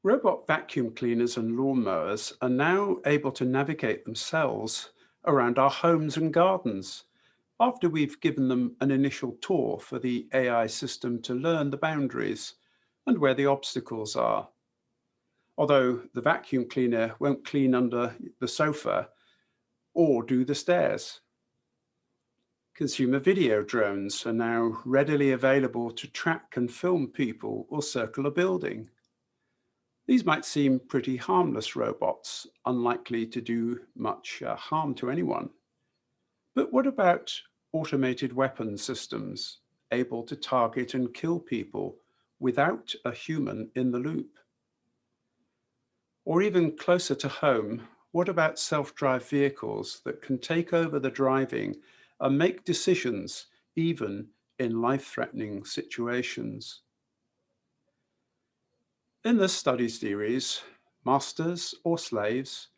Robot vacuum cleaners and lawnmowers are now able to navigate themselves around our homes and gardens after we've given them an initial tour for the AI system to learn the boundaries and where the obstacles are. Although the vacuum cleaner won't clean under the sofa or do the stairs. Consumer video drones are now readily available to track and film people or circle a building. These might seem pretty harmless robots, unlikely to do much harm to anyone. But what about automated weapon systems able to target and kill people without a human in the loop? Or even closer to home, what about self-drive vehicles that can take over the driving and make decisions even in life-threatening situations? In this study series, Masters or Slaves,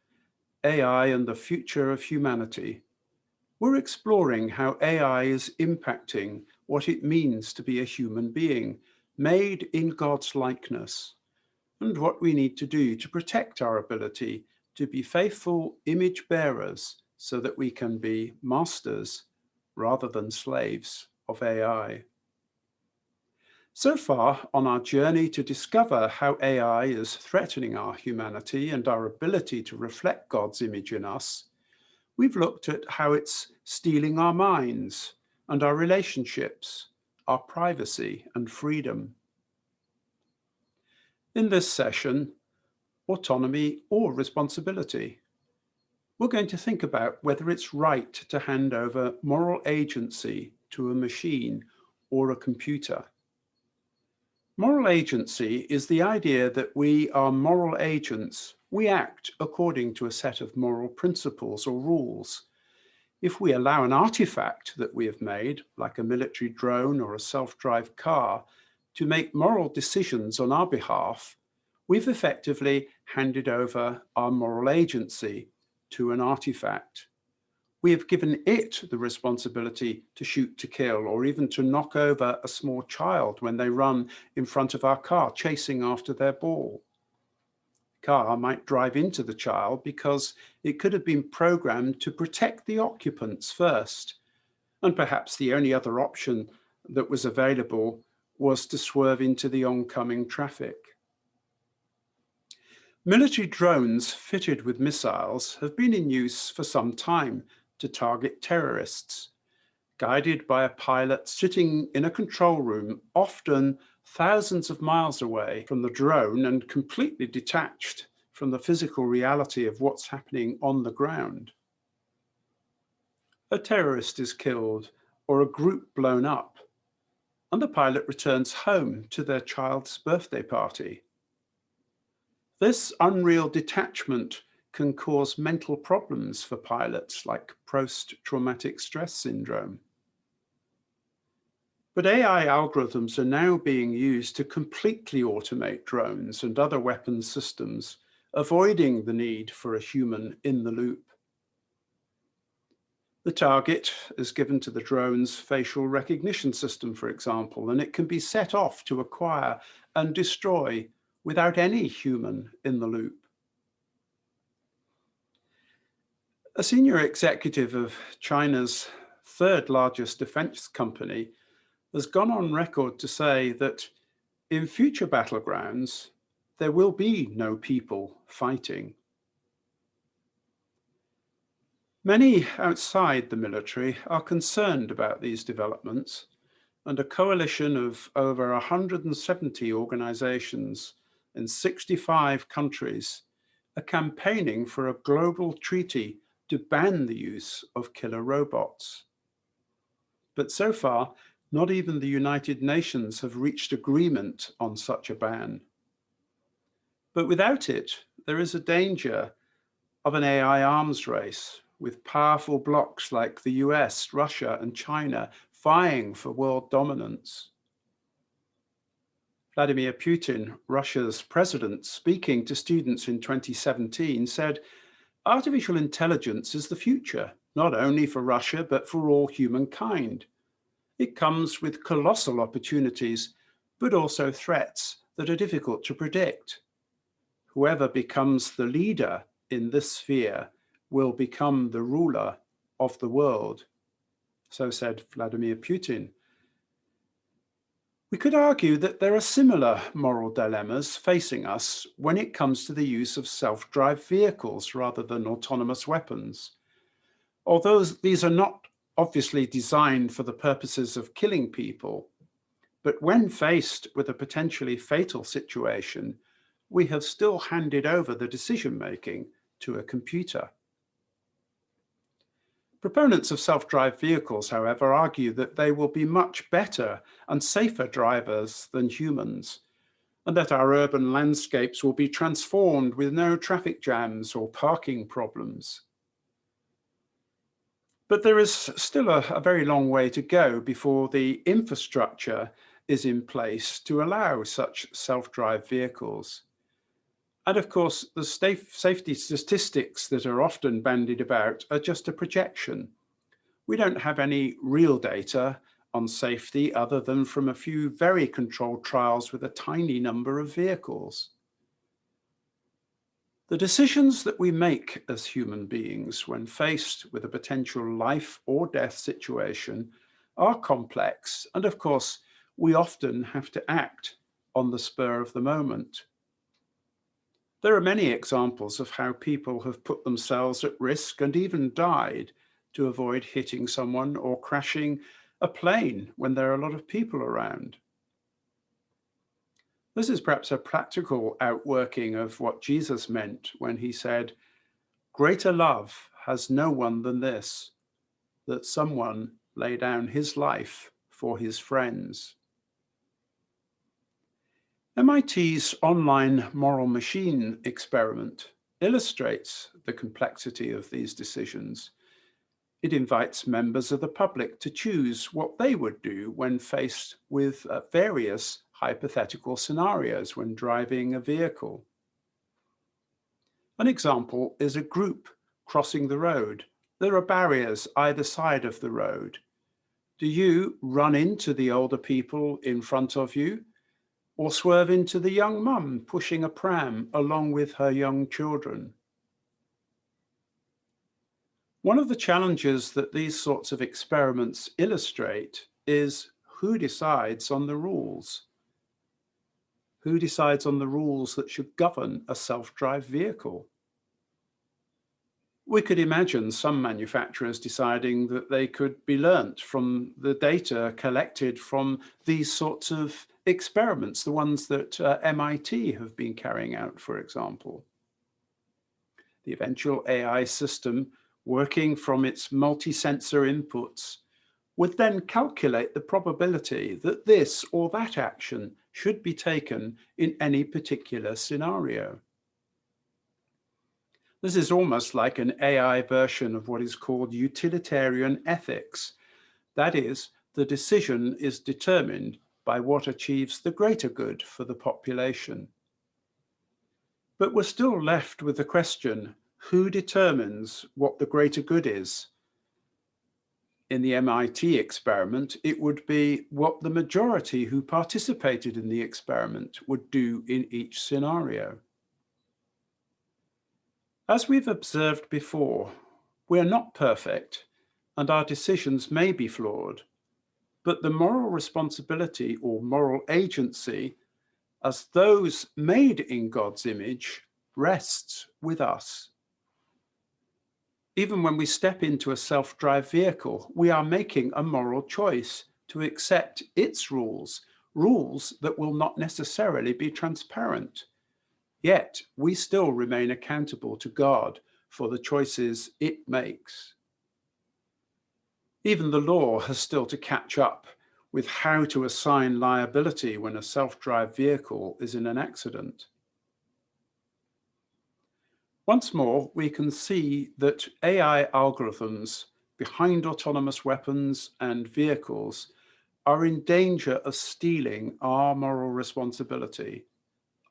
AI and the Future of Humanity, we're exploring how AI is impacting what it means to be a human being, made in God's likeness, and what we need to do to protect our ability to be faithful image bearers so that we can be masters rather than slaves of AI. So far on our journey to discover how AI is threatening our humanity and our ability to reflect God's image in us, we've looked at how it's stealing our minds and our relationships, our privacy and freedom. In this session, autonomy or responsibility, we're going to think about whether it's right to hand over moral agency to a machine or a computer. Moral agency is the idea that we are moral agents. We act according to a set of moral principles or rules. If we allow an artifact that we have made, like a military drone or a self-drive car, to make moral decisions on our behalf, we've effectively handed over our moral agency to an artifact. We have given it the responsibility to shoot to kill or even to knock over a small child when they run in front of our car chasing after their ball. The car might drive into the child because it could have been programmed to protect the occupants first, and perhaps the only other option that was available was to swerve into the oncoming traffic. Military drones fitted with missiles have been in use for some time to target terrorists, guided by a pilot sitting in a control room, often thousands of miles away from the drone and completely detached from the physical reality of what's happening on the ground. A terrorist is killed or a group blown up, and the pilot returns home to their child's birthday party. This unreal detachment can cause mental problems for pilots like post-traumatic stress syndrome. But AI algorithms are now being used to completely automate drones and other weapons systems, avoiding the need for a human in the loop. The target is given to the drone's facial recognition system, for example, and it can be set off to acquire and destroy without any human in the loop. A senior executive of China's third largest defense company has gone on record to say that in future battlegrounds, there will be no people fighting. Many outside the military are concerned about these developments, and a coalition of over 170 organizations in 65 countries are campaigning for a global treaty to ban the use of killer robots. But so far, not even the United Nations have reached agreement on such a ban. But without it, there is a danger of an AI arms race with powerful blocs like the US, Russia, and China vying for world dominance. Vladimir Putin, Russia's president, speaking to students in 2017, said, "Artificial intelligence is the future, not only for Russia, but for all humankind. It comes with colossal opportunities, but also threats that are difficult to predict. Whoever becomes the leader in this sphere will become the ruler of the world. So said Vladimir Putin. We could argue that there are similar moral dilemmas facing us when it comes to the use of self-drive vehicles rather than autonomous weapons. Although these are not obviously designed for the purposes of killing people, but when faced with a potentially fatal situation, we have still handed over the decision-making to a computer. Proponents of self-drive vehicles, however, argue that they will be much better and safer drivers than humans, and that our urban landscapes will be transformed with no traffic jams or parking problems. But there is still a very long way to go before the infrastructure is in place to allow such self-drive vehicles. And of course, the safety statistics that are often bandied about are just a projection. We don't have any real data on safety other than from a few very controlled trials with a tiny number of vehicles. The decisions that we make as human beings when faced with a potential life or death situation are complex, and of course, we often have to act on the spur of the moment. There are many examples of how people have put themselves at risk and even died to avoid hitting someone or crashing a plane when there are a lot of people around. This is perhaps a practical outworking of what Jesus meant when he said, "Greater love has no one than this, that someone lay down his life for his friends." MIT's online moral machine experiment illustrates the complexity of these decisions. It invites members of the public to choose what they would do when faced with various hypothetical scenarios when driving a vehicle. An example is a group crossing the road. There are barriers either side of the road. Do you run into the older people in front of you, or swerve into the young mum pushing a pram along with her young children? One of the challenges that these sorts of experiments illustrate is who decides on the rules? Who decides on the rules that should govern a self-drive vehicle? We could imagine some manufacturers deciding that they could be learnt from the data collected from these sorts of experiments, the ones that MIT have been carrying out, for example. The eventual AI system, working from its multi-sensor inputs, would then calculate the probability that this or that action should be taken in any particular scenario. This is almost like an AI version of what is called utilitarian ethics. That is, the decision is determined by what achieves the greater good for the population. But we're still left with the question, who determines what the greater good is? In the MIT experiment, it would be what the majority who participated in the experiment would do in each scenario. As we've observed before, we are not perfect and our decisions may be flawed, but the moral responsibility or moral agency as those made in God's image rests with us. Even when we step into a self-drive vehicle, we are making a moral choice to accept its rules, rules that will not necessarily be transparent. Yet we still remain accountable to God for the choices it makes. Even the law has still to catch up with how to assign liability when a self-drive vehicle is in an accident. Once more, we can see that AI algorithms behind autonomous weapons and vehicles are in danger of stealing our moral responsibility,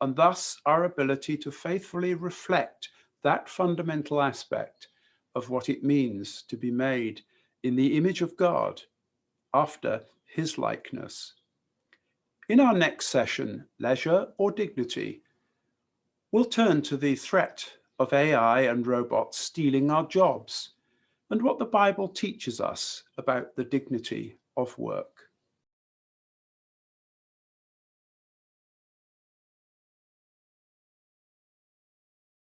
and thus our ability to faithfully reflect that fundamental aspect of what it means to be made in the image of God after his likeness. In our next session, Leisure or Dignity, We'll turn to the threat of AI and robots stealing our jobs and what the Bible teaches us about the dignity of work.